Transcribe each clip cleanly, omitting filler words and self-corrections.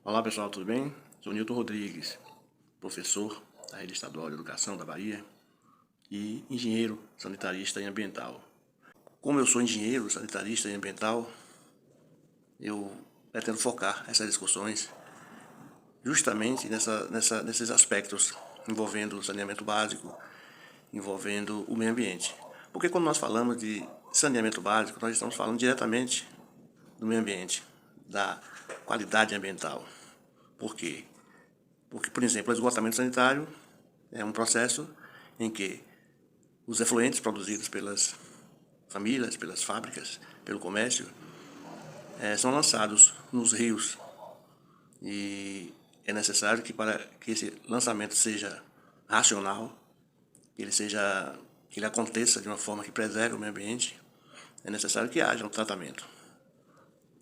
Olá pessoal, tudo bem? Sou Nilton Rodrigues, professor da Rede Estadual de Educação da Bahia e engenheiro sanitarista e ambiental. Como eu sou engenheiro sanitarista e ambiental, eu pretendo focar essas discussões justamente nesses aspectos envolvendo o saneamento básico, envolvendo o meio ambiente. Porque quando nós falamos de saneamento básico, nós estamos falando diretamente do meio ambiente, da qualidade ambiental. Por quê? Porque, por exemplo, o esgotamento sanitário é um processo em que os efluentes produzidos pelas famílias, pelas fábricas, pelo comércio, são lançados nos rios. E é necessário que para que esse lançamento seja racional, que ele aconteça de uma forma que preserve o meio ambiente, é necessário que haja um tratamento.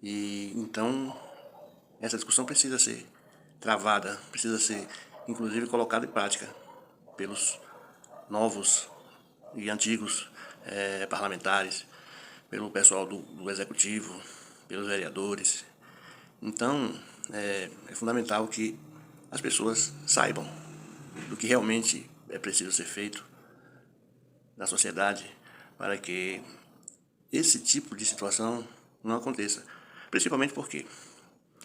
E então essa discussão precisa ser travada, precisa ser inclusive colocada em prática pelos novos e antigos parlamentares, pelo pessoal do executivo, pelos vereadores. Então é fundamental que as pessoas saibam do que realmente é preciso ser feito na sociedade para que esse tipo de situação não aconteça. Principalmente porque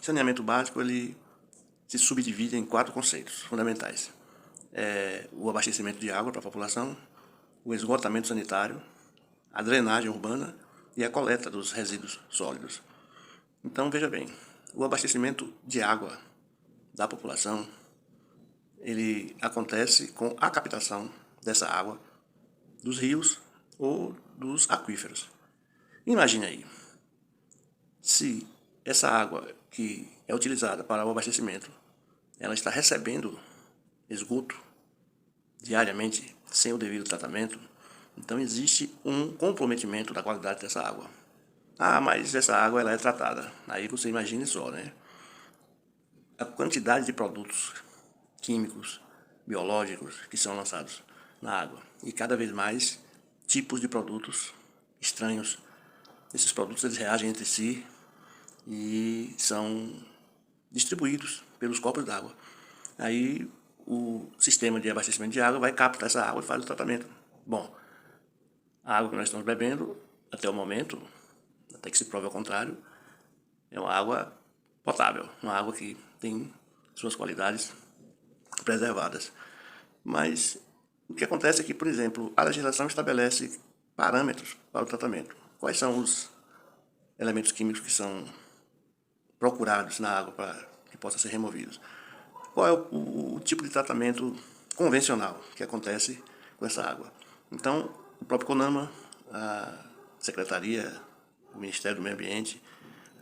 saneamento básico ele se subdivide em 4 conceitos fundamentais. O abastecimento de água para a população, o esgotamento sanitário, a drenagem urbana e a coleta dos resíduos sólidos. Então, veja bem, o abastecimento de água da população, ele acontece com a captação dessa água dos rios ou dos aquíferos. Imagine aí, se essa água que é utilizada para o abastecimento, ela está recebendo esgoto diariamente sem o devido tratamento, então existe um comprometimento da qualidade dessa água. Ah, mas essa água ela é tratada. Aí você imagine só, né? A quantidade de produtos químicos, biológicos que são lançados na água. E cada vez mais tipos de produtos estranhos. Esses produtos eles reagem entre si e são distribuídos pelos corpos d'água. Aí o sistema de abastecimento de água vai captar essa água e faz o tratamento. Bom, a água que nós estamos bebendo, até o momento, até que se prove ao contrário, é uma água potável, uma água que tem suas qualidades preservadas. Mas o que acontece é que, por exemplo, a legislação estabelece parâmetros para o tratamento. Quais são os elementos químicos que são procurados na água para que possam ser removidos? Qual é o tipo de tratamento convencional que acontece com essa água? Então, o próprio CONAMA, a Secretaria, o Ministério do Meio Ambiente,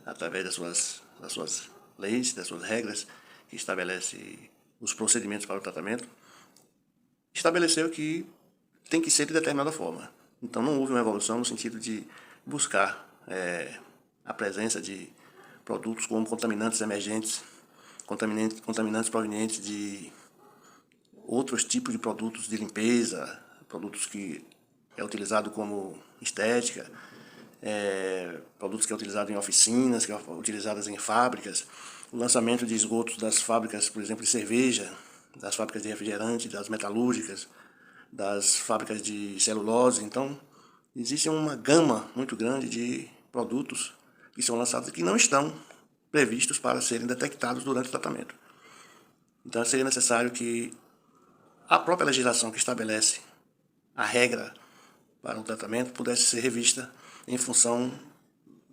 através das suas leis, das suas regras, que estabelece os procedimentos para o tratamento, estabeleceu que tem que ser de determinada forma. Então não houve uma evolução no sentido de buscar a presença de produtos como contaminantes emergentes, contaminantes provenientes de outros tipos de produtos de limpeza, produtos que é utilizado como estética, produtos que é utilizado em oficinas, que é utilizadas em fábricas, o lançamento de esgotos das fábricas, por exemplo, de cerveja, das fábricas de refrigerante, das metalúrgicas, das fábricas de celulose. Então, existe uma gama muito grande de produtos que são lançados e que não estão previstos para serem detectados durante o tratamento. Então, seria necessário que a própria legislação que estabelece a regra para um tratamento pudesse ser revista em função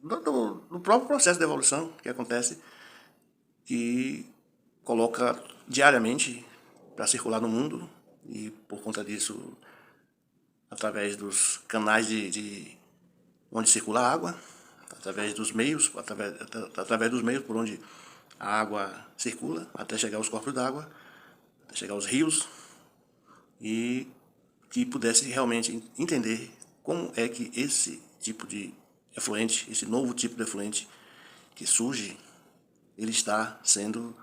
do próprio processo de evolução que acontece, que coloca diariamente para circular no mundo e, por conta disso, através dos canais de onde circula a água, através dos meios por onde a água circula, até chegar aos corpos d'água, até chegar aos rios, e que pudesse realmente entender como é que esse tipo de efluente, esse novo tipo de efluente que surge, ele está sendo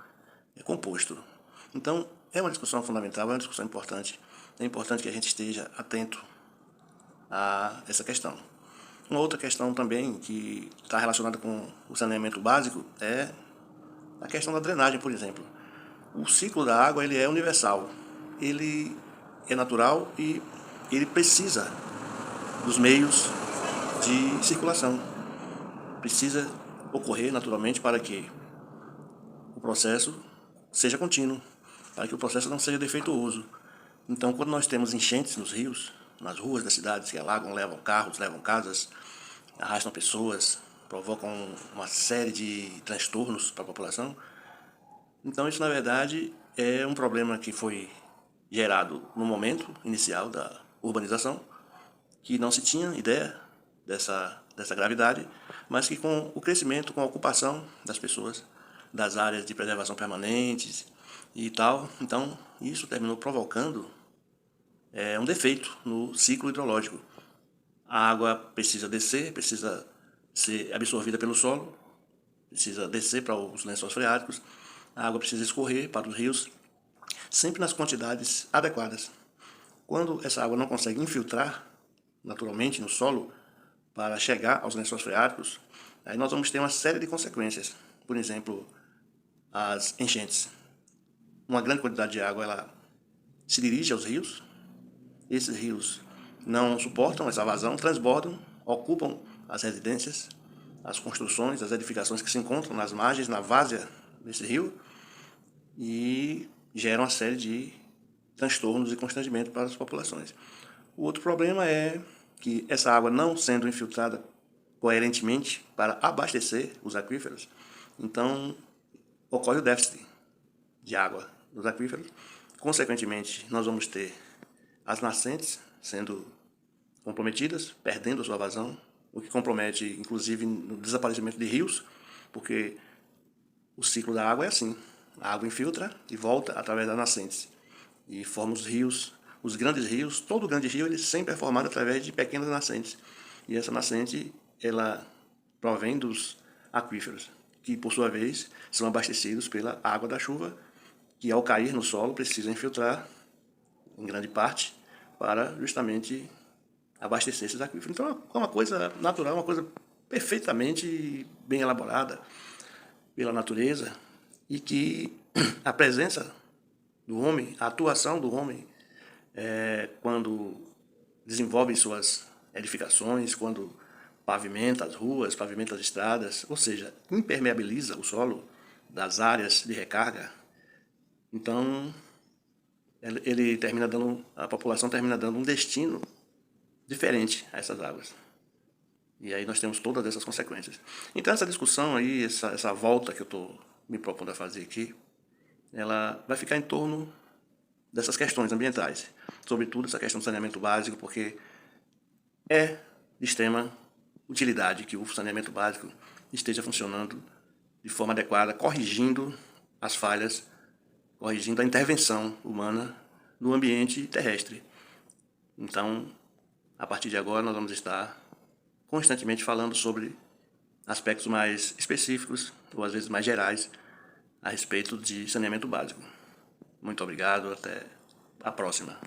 composto. Então, é uma discussão fundamental, é uma discussão importante. É importante que a gente esteja atento a essa questão. Uma outra questão também que está relacionada com o saneamento básico é A questão da drenagem, por exemplo. O ciclo da água ele é universal, ele é natural e ele precisa dos meios de circulação. Precisa ocorrer naturalmente para que o processo seja contínuo, para que o processo não seja defeituoso. Então, quando nós temos enchentes nos rios, nas ruas das cidades que alagam, levam carros, levam casas, arrastam pessoas, provocam uma série de transtornos para a população, então isso, na verdade, é um problema que foi gerado no momento inicial da urbanização, que não se tinha ideia dessa gravidade, mas que com o crescimento, com a ocupação das pessoas, das áreas de preservação permanentes e tal, então isso terminou provocando um defeito no ciclo hidrológico. A água precisa descer, precisa ser absorvida pelo solo, precisa descer para os lençóis freáticos, a água precisa escorrer para os rios, sempre nas quantidades adequadas. Quando essa água não consegue infiltrar naturalmente no solo para chegar aos lençóis freáticos, aí nós vamos ter uma série de consequências. Por exemplo, as enchentes. Uma grande quantidade de água ela se dirige aos rios. Esses rios não suportam essa vazão, transbordam, ocupam as residências, as construções, as edificações que se encontram nas margens, na várzea desse rio, e geram uma série de transtornos e constrangimentos para as populações. O outro problema é que essa água não sendo infiltrada coerentemente para abastecer os aquíferos, então ocorre o déficit de água nos aquíferos. Consequentemente, nós vamos ter as nascentes sendo comprometidas, perdendo a sua vazão, o que compromete, inclusive, no desaparecimento de rios, porque o ciclo da água é assim. A água infiltra e volta através das nascentes. E forma os rios, os grandes rios. Todo grande rio ele sempre é formado através de pequenas nascentes. E essa nascente, ela provém dos aquíferos, que, por sua vez, são abastecidos pela água da chuva, que, ao cair no solo, precisa infiltrar, em grande parte, para justamente abastecer esses aquíferos. Então, é uma coisa natural, uma coisa perfeitamente bem elaborada pela natureza, e que a presença do homem, a atuação do homem, quando desenvolve suas edificações, quando pavimenta as ruas, pavimenta as estradas, ou seja, impermeabiliza o solo das áreas de recarga, então ele termina dando, a população termina dando um destino diferente a essas águas. E aí nós temos todas essas consequências. Então essa discussão aí, essa volta que eu estou me propondo a fazer aqui, ela vai ficar em torno dessas questões ambientais. Sobretudo essa questão do saneamento básico, porque é de extrema utilidade que o saneamento básico esteja funcionando de forma adequada, corrigindo as falhas, corrigindo a intervenção humana no ambiente terrestre. Então, a partir de agora, nós vamos estar constantemente falando sobre aspectos mais específicos, ou às vezes mais gerais, a respeito de saneamento básico. Muito obrigado, até a próxima.